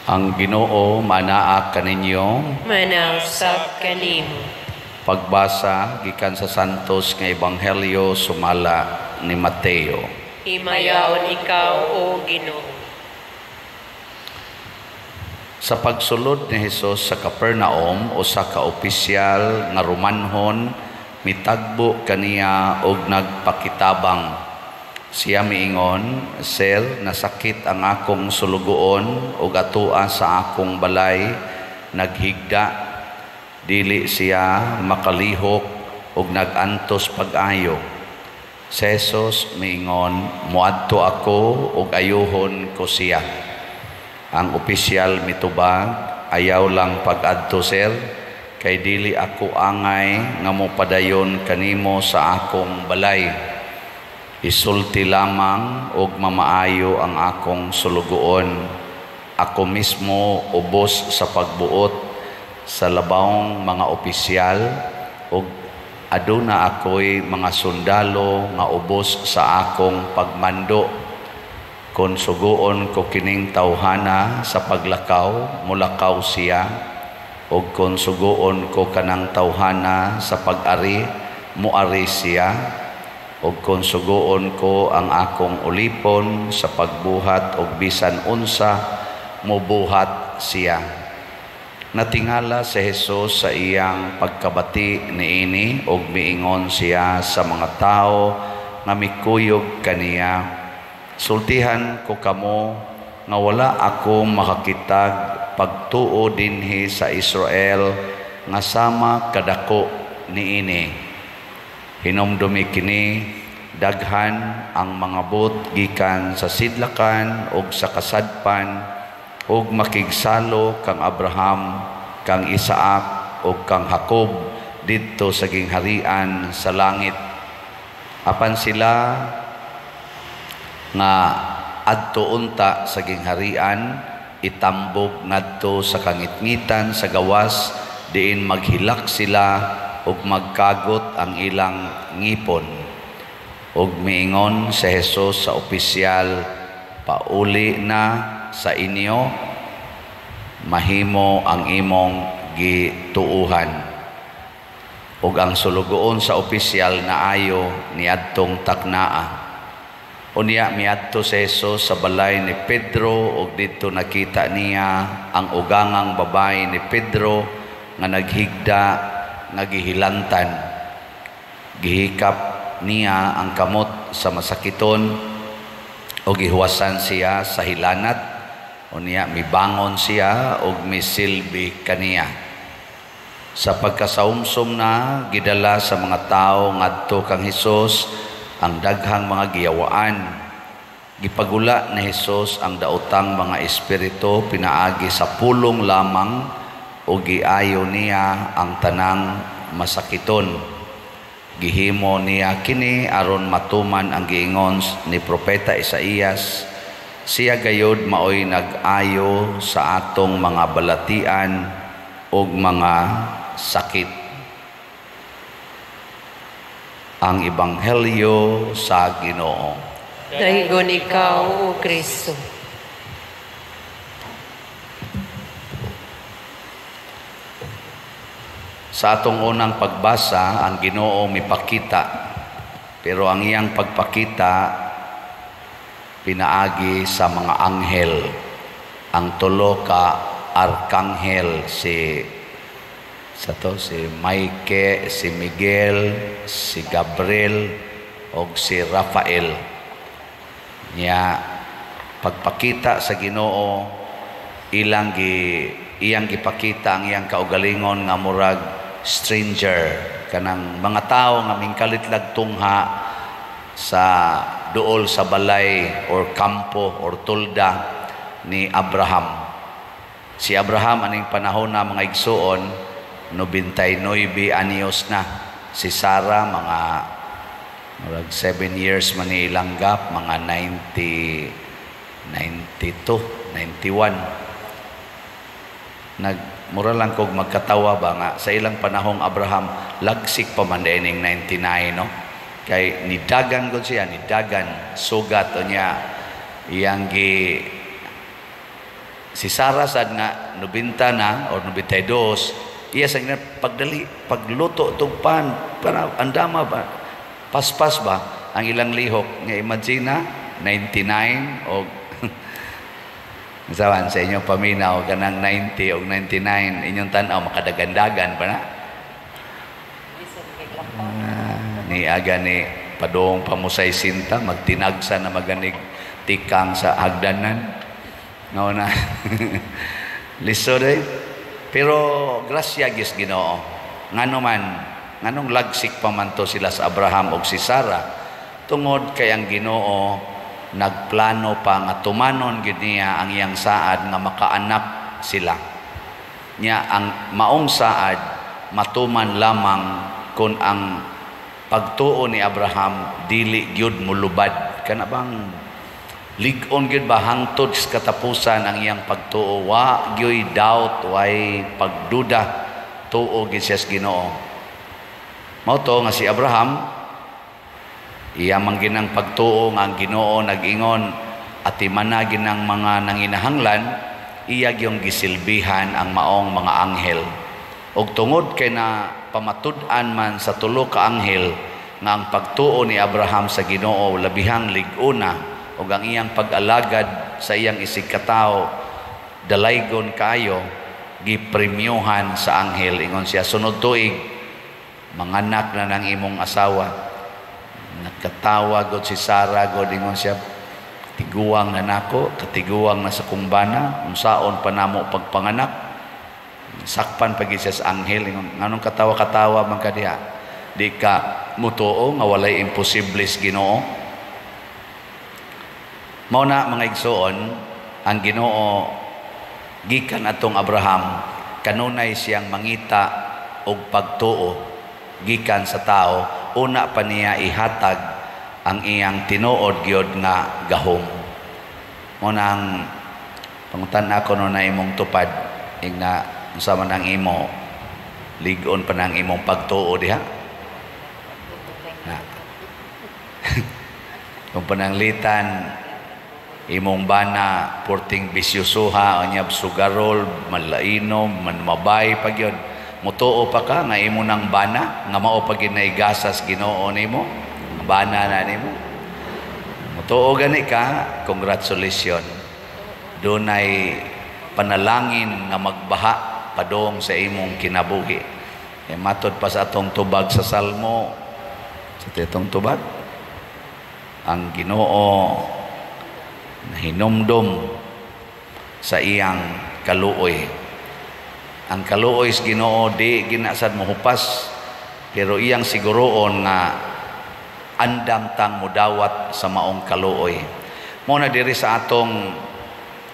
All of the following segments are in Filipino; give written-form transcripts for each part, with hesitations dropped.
Ang Ginoo manaa kaninyo. Manausap kanimo. Pagbasa gikan sa Santos nga Ebanghelyo sumala ni Mateo. Himayaon ikaw, O Ginoo. Sa pagsulod ni Hesus sa Capernaum, usa ka opisyal nga Romanhon mitagbo kaniya og nagpakitabang. Siya miingon, "Sir, nasakit ang akong sulugoon ug atua sa akong balay naghigda." Dili siya makalihok ug nagantos pag-ayo. Si Jesus miingon, "Muadto ako ug ayuhon ko siya." Ang opisyal mitubag, "Ayaw lang pag-adto, sir, kay dili ako angay nga mopadayon kanimo sa akong balay. Isulti lamang og mamaayo ang akong sulugoon. Ako mismo ubos sa pagbuot sa labawng mga opisyal ug aduna ako'y mga sundalo nga ubos sa akong pagmando. Kung suguon ko kining tawhana sa paglakaw, mulakaw siya, ug kung suguon ko kanang tawhana sa pag-ari, muari siya, ug kung suguon ko ang akong ulipon sa pagbuhat ug bisan unsa, mubuhat siya." Natingala si Jesus sa iyang pagkabati niini ug miingon siya sa mga tao nga mikuyog kaniya, "Sultihan ko kamo nga wala ako makakitag pagtuo dinhi sa Israel nga sama kadako niini. Hinumdumi kini, daghan ang mga but gikan sa sidlakan ug sa kasadpan ug makigsalo kang Abraham, kang Isaac ug kang Jacob didto sa gingharian sa langit. Apan sila nga adto unta sa gingharian, itambog ngadto sa kangitngitan sa gawas, diin maghilak sila ug magkagot ang ilang ngipon." Ug miingon si Jesus sa opisyal, "Pauli na sa inyo, mahimo ang imong gituuhan." Ug ang sulugoon sa opisyal naayo niadtong taknaa. Unya miadto si Jesus sa balay ni Pedro ug didto nakita niya ang ugangang babae ni Pedro nga naghigda nga gihilantan. Gihikap niya ang kamot sa masakiton o gihuwasan siya sa hilanat. Unya mibangon siya o misilbi kaniya. Sa pagkasaumsum na gidala sa mga tao ngadto kang Hesus ang daghang mga giyawaan. Gipagula ni Hesus ang daotang mga espiritu pinaagi sa pulong lamang o giayo niya ang tanang masakiton. Gihimo niya kini aron matuman ang giingon ni Propeta Isaías, "Siya gayod maoy nag-ayo sa atong mga balatian ug mga sakit." Ang Ebanghelyo sa Ginoo. Daigon ikaw, O Kristo. Sa atong unang pagbasa, ang Ginoo mipakita, pero ang iyang pagpakita pinaagi sa mga anghel. Ang tulo ka arkanghel, si Mike, si Miguel, si Gabriel o si Rafael. Niya pagpakita sa Ginoo, iyang gipakita ang iyang kaugalingon nga murag stranger, kanang mga tao nga mingkalit tungha sa duol sa balay or kampo or tulda ni Abraham. Si Abraham aning panahon na mga igsuon 99 anyos na. Si Sarah mga 7 years man ilang gap, mga 92, 91. Mura lang kog magkatawa ba nga sa ilang panahong Abraham lagsik pa man dining 99, no? Kay nidagan gud siya, nidagan sugat niya iyang gi si Sarah sad nga 90 na or 92, iya sa pagluto tug pan para andama ba paspas ba ang ilang lihok nga imagine na 99 o sawan sa inyong paminaw kanang 90 o 99 inyong tanaw makadagandagan pa na ni aga ni padong pamusay sinta magtinagsa na maganig tikang sa hagdanan no na liso day pero grasya gis Ginoo ngano man nganong lagsik pa man to sila sa Abraham ug si Sarah tungod kay ang Ginoo nagplano pa nga tumanon gid niya ang iyang saad nga makaanak sila nya ang maong saad matuman lamang kun ang pagtuo ni Abraham dili gyud mulubad kana bang lig-on gyud ba hangtod sa katapusan ang iyang pagtuo wa gyud doubt way pagduda tuo gid siya sa Ginoo mao to nga si Abraham iya man ginang pagtuo nga ang Ginoo nag-ingon at imana ginang mga nanginahanglan iya gyung gisilbihan ang maong mga anghel ug tungod kay na pamatud-an man sa tulo ka anghel nga ang pagtuo ni Abraham sa Ginoo labihang lig-una ug ang iyang pag-alagad sa iyang isigkatawo dalaygon kayo gipremyohan sa anghel ingon siya sunod tuig manganak na ng imong asawa nagkatawa god si Sarah god ingon siya tiguang na nako katiguang na sa kumbana unsaon pa namo pagpanganak sakpan pagi siya sa anghel ingon nganong katawa-katawa man ka diha di ka mutuo nga walay imposibles Ginoo mao na mga igsoon ang Ginoo gikan atong Abraham kanunay siyang mangita og pagtuo gikan sa tao una pa niya ihatag ang iyang tinuod gyud nga gahom mo nang pangutan ako no na imong tupad ingna unsa man ang imo lig-on pa nang imong pagtuo diha na kung pananglitan imong bana porting bisyosuha anyab sugarol malainom manmabay pagyud mutuo pa ka nga imo nang bana nga mao pa ginaigasas Ginoo nimo bana na nimo mutuo gani ka congratulations dunay panalangin nga magbaha padong sa imong kinabuhi matod pa sa atong tubag sa Salmo sa titong tubag ang Ginoo nahinumdum sa iyang kaluoy ang kaluoy sa Ginoo di ginasad mohupas pero iyang siguroon nga andam tang mudawat sa maong kaluoy mo na diri sa atong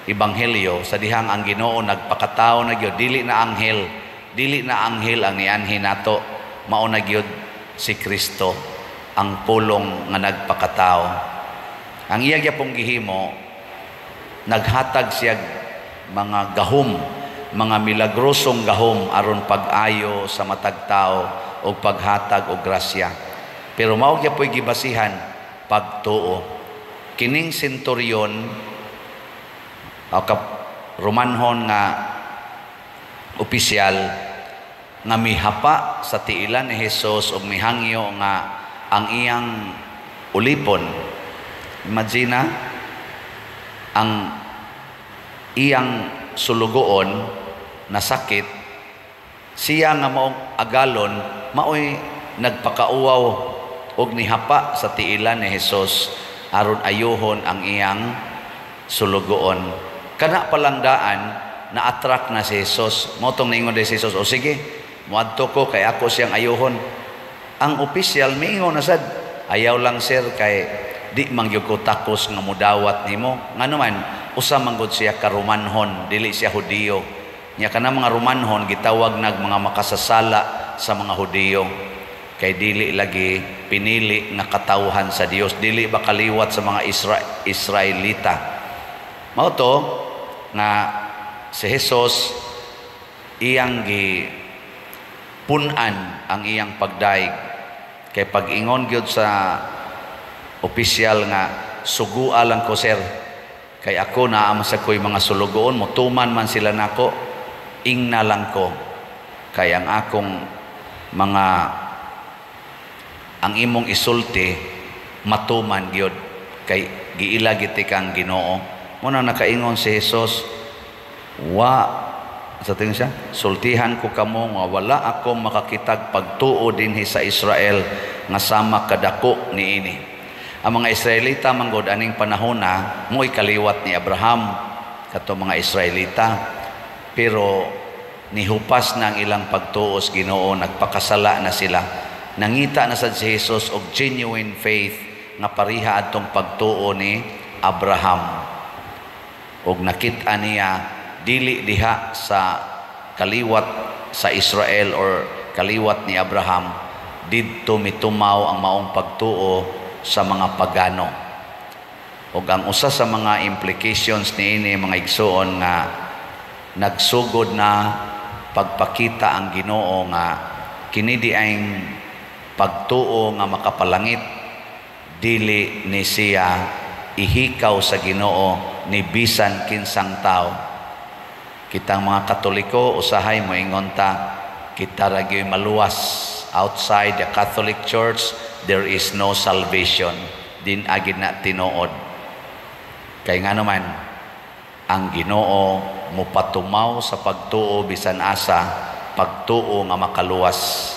ebanghelyo sa dihang ang Ginoo nagpakatao na gyud dili na anghel ang nianhin nato mao na gyud si Kristo ang pulong nga nagpakatao ang iya gyapong gihimo naghatag siya mga gahom mga milagrosong gahom aron pag-ayo sa matag tao o paghatag og grasya pero mao gyapon gibasihan pagtuo kining senturyon o Romanhon nga opisyal nga mihapa sa tiilan ni Hesus ug mihangyo nga ang iyang ulipon imagine ang iyang sulugoon na sakit siya nga maong agalon maoy nagpakauwaw og nihapa sa tiilan ni Hesus aron ayuhon ang iyang sulugoon kana palang daan na-attract na si Hesus motong ningon si Hesus o sige muadto ko kay ako siyang ayuhon ang opisyal miingon na sad ayaw lang sir kay di mangyud ko takos nga mudawat nimo ngano man usa manggod siya ka Romanhon dili siya Hudiyo nya kana mga Romanhon gitawag nag mga makasasala sa mga Hudiyo kay dili lagi pinili nga katawhan sa Dios dili ba kaliwat sa mga Israelita mao to nga si Hesus iyang gi punan ang iyang pagdaig kay pag-ingon gyud sa opisyal nga sugua lang ko sir Kay ako naama sa ko'y mga sulugoon, mutuman man sila nako, ingna lang ko. Kay ang akong mga, ang imong isulti, matuman gyud. Kay giila giti kang Ginoo. Muna nakaingon si Jesus, sa tingin siya, sultihan ko kamo nga wala akong makakitag pagtuo dinhi sa Israel nga sama kadako niini. Ang mga Israelita manggod aning panahon na mo'y kaliwat ni Abraham kato mga Israelita, pero nihupas na ang ilang pagtuos Ginoo, nagpakasala na sila. Nangita na sa si Jesus og genuine faith nga pariha adtong pagtuo ni Abraham. Og nakita niya dili diha sa kaliwat sa Israel or kaliwat ni Abraham, didto mitumaw ang maong pagtuo sa mga pagano. O ang usa sa mga implications niini mga igsoon nga nagsugod na pagpakita ang Ginoo nga kini di ay pagtuo nga makapalangit, dili ni siya ihikaw sa Ginoo ni bisan kinsang tao. Kitang mga Katoliko usahay moingon ta kita ra gyud maluwas outside the Catholic Church. There is no salvation. Din agid na tinuod. Kay nga naman, ang Ginoo mupatumaw sa pagtuo bisan asa, pagtuo nga makaluwas.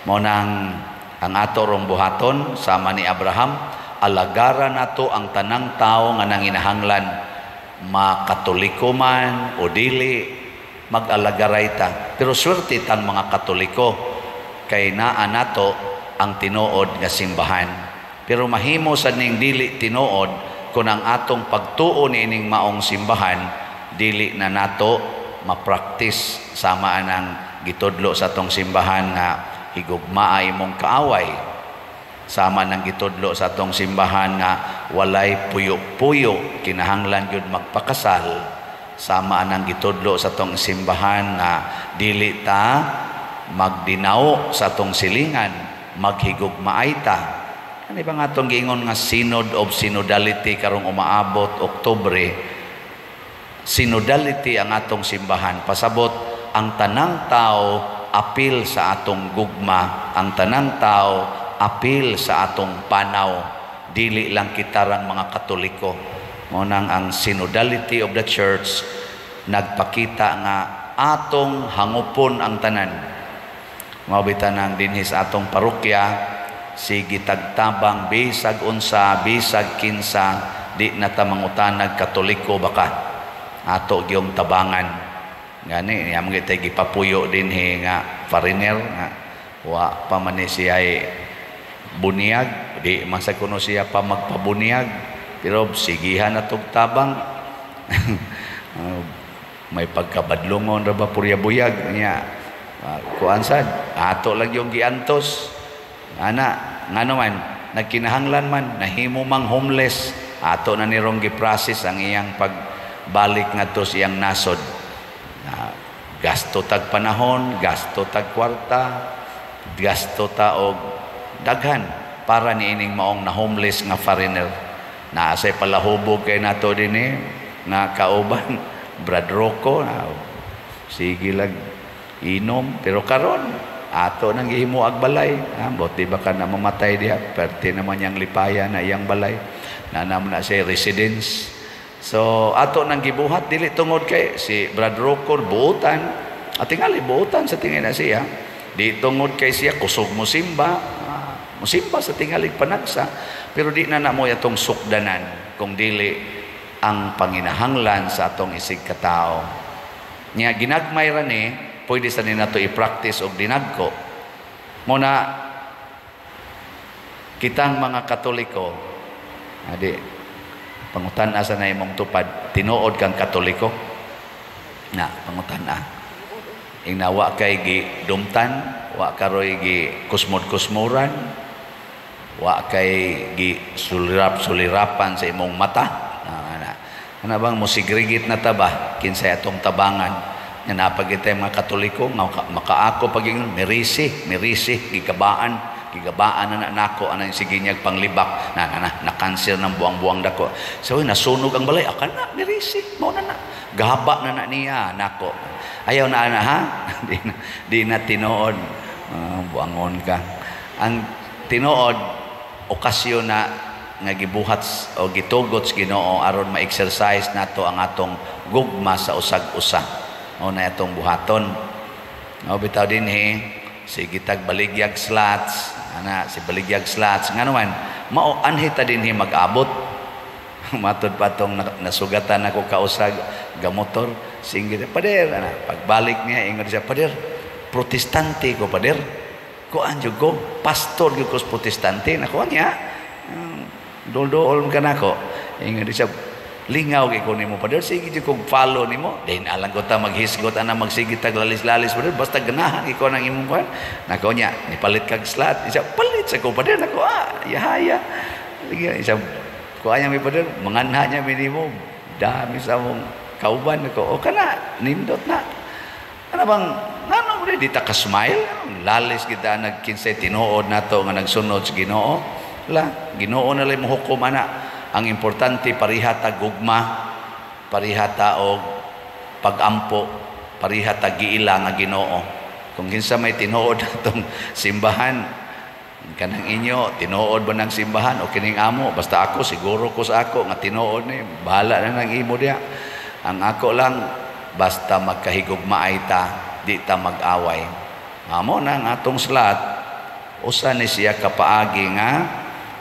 Mao nang ang ato rong buhaton sama ni Abraham, alagara nato ang tanang tao nga nanginahanglan, makatoliko man o dili, mag-alagaray ta. Pero swerte tan mga Katoliko kay naa nato ang tinuod nga simbahan. Pero mahimo sa ning dili tinuod kung ang atong pagtuo niining maong simbahan dili na nato mapraktis sama anang gitudlo sa atong simbahan nga higugma imong kaaway, sama nang gitudlo sa atong simbahan nga walay puyo-puyo kinahanglan gyud magpakasal, sama anang gitudlo sa atong simbahan nga dili ta magdinaw sa atong silingan, maghigugmaay ta. Ano ba nga itong giingon nga Synod of Synodality karong umaabot Oktubre? Synodality ang atong simbahan. Pasabot ang tanang tao apil sa atong gugma, ang tanang tao apil sa atong panaw, dili lang kitarang mga Katoliko. Munang ang Synodality of the Church nagpakita nga atong hangupon ang tanan. Mabitan ng dinhis atong parokya, sige tagtabang bisag unsa, bisag kinsa, di na ta mangutanag Katoliko baka ato gyung tabangan. Gani niya mga tayo gipapuyo dinhi nga foreigner nga wa pa man siya bunyag, di masa kuno siya pa magpabunyag, pero sigihan na tabang. May pagkabadlongon ra ba purya buyag niya. Kuansad ato lang yung giantos ana nga naman nagkinahanglan man nahimo mang homeless, ato na nirong giprocess ang iyang pagbalik ngadto sa iyang nasod. Gasto tag panahon, gasto tag kwarta, gasto ta og daghan para niining maong na homeless nga foreigner. Naasay palahubog kay nato dinhi nga kauban Brad Rocco, sige lang inom, pero karon ato nang gihimo ag balay. Buti ba ka na mamatay diha, perte naman yang lipaya na iyang balay, nanam na siya residence. So ato nang gibuhat dili tungod kay si Brad Rocco buutan, at tingali buutan sa tingin na siya, di tungod kay siya kusog musimba, musimba sa tingalig panagsa, pero di na namo atong sukdanan kung dili ang panginahanglan sa atong isig katao. Nya ginagmay ra ni pwede sa nina to i-practice og dinagko. Muna kitang mga Katoliko, adi pangutan-a sa na imong tupad, tinuod kang Katoliko na pangutan-a. Ing nawa kay gi dumtan, wa karoy gi kusmod-kusmuran, wa kay gi sulirap-sulirapan sa imong mata. Ano bang musigrigit na taba kinsay atong tabangan nga napagitay mga Katoliko nga makaako paging mirisi gikabaan gigabaan na nako anang sige niya panglibak na cancer ng buang-buang dako. So nasunog ang balay akana ni Risi mo na gahaba na niya nako. Ayaw na ana ha. di na tinuod. Buangon ka. Ang tinuod okasyon na nga gibuhat o gitugot sa Ginoo aron ma-exercise nato ang atong gugma sa usag-usa. O na atong buhaton. O bitaw din si gitag baligyag slots, si baligyag slots nga naman mao anhita din mag-abot. Matod pa tong nasugatan ako kausag gamotor singgit pader pagbalik niya ingon siya pader protestante ko pader ko anjud ko pastor gyud ko protestante nako niya dol-dol ka nako ingon siya lingaw kay ko nimo pader sige jud kog follow nimo din alang ko ta maghisgot ana magsigit tag lalis-lalis pader basta ganahan ikaw nang imong kuan nako niya nipalit kag slot isa palit sa ko pader nako yahaya isa ko anya mi pader manganha niya minimo dami sa mong kauban nako o kana nindot na ana bang ngano mo di ta ka smile lalis kita nagkinsay tinuod nato nga nagsunod sa Ginoo la Ginoo na lay mohukom ana. Ang importante parihata gugma, parihata og pagampo, parihata giila nga Ginoo. Kung kinsa may tinuod atong simbahan, kanang inyo tinuod ba ng simbahan o kining amo basta ako siguro ko sa ako nga tinuod ni bahala na nang imo diha. Ang ako lang basta magkahigugmaay ta, di ta mag-away. Amo na ang atong slot usa ni siya kapaagi nga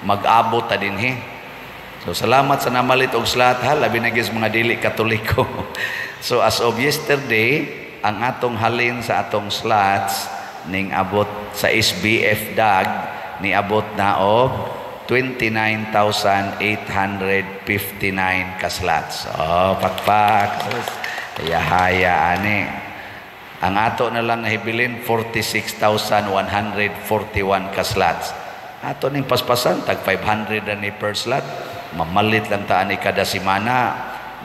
mag-abot ta dinhi. So salamat sa namalit og slot ha labi na gis mga dili Katoliko. So as of yesterday ang atong halin sa atong slots ning abot sa SBF DAG ni abot na og 29,859 ka slots. Oh pakpak. Haya ani. Ang ato na lang nahibilin 46,141 ka slots. Ato ning paspasan tag 500 na ni per slot. Mamalit lang taan ni kada simana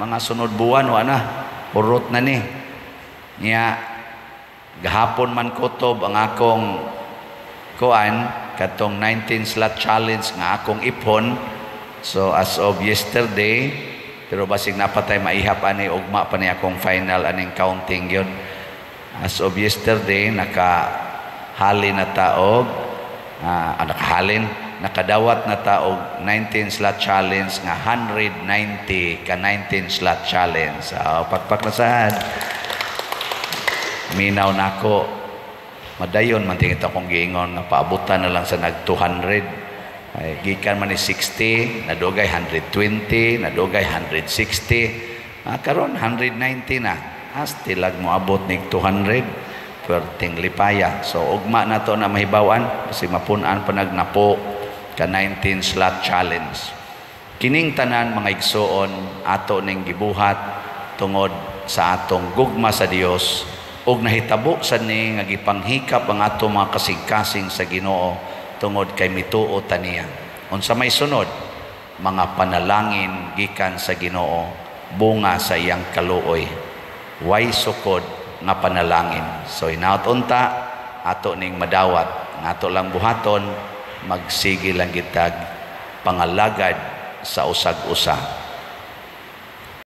mga sunod buwan na urot na ni niya gahapon man kutob ang akong kuan katong 19 slot challenge nga akong ipon. So as of yesterday pero basig napatay maihap ani ugma pa ni akong final aning counting yun. As of yesterday nakahalin na taog nakadawat na taog 19 slot challenge nga 190 ka 19 slot challenge. Pagpaklasahan minaw nako madayon man tingit akong giingon nga paabutan na lang sa nag 200 ay gikan man ni 60 nadugay 120 nadugay 160 karon 190 na stilag mo abot ning 200 perting lipaya. So ugma na to na mahibawan kasi mapunan pa nagnapo ka 19 slot challenge. Kining tanan mga igsoon ato ning gibuhat tungod sa atong gugma sa Dios ug nahitabo sa ni nga gipanghikap ang ato mga kasing-kasing sa Ginoo tungod kay mituo ta niya. Unsa may sunod mga panalangin gikan sa Ginoo bunga sa iyang kaluoy. Way sukod nga panalangin. So inaot unta ato ning madawat nga ato lang buhaton magsige lang gitag pangalagad sa usag-usa.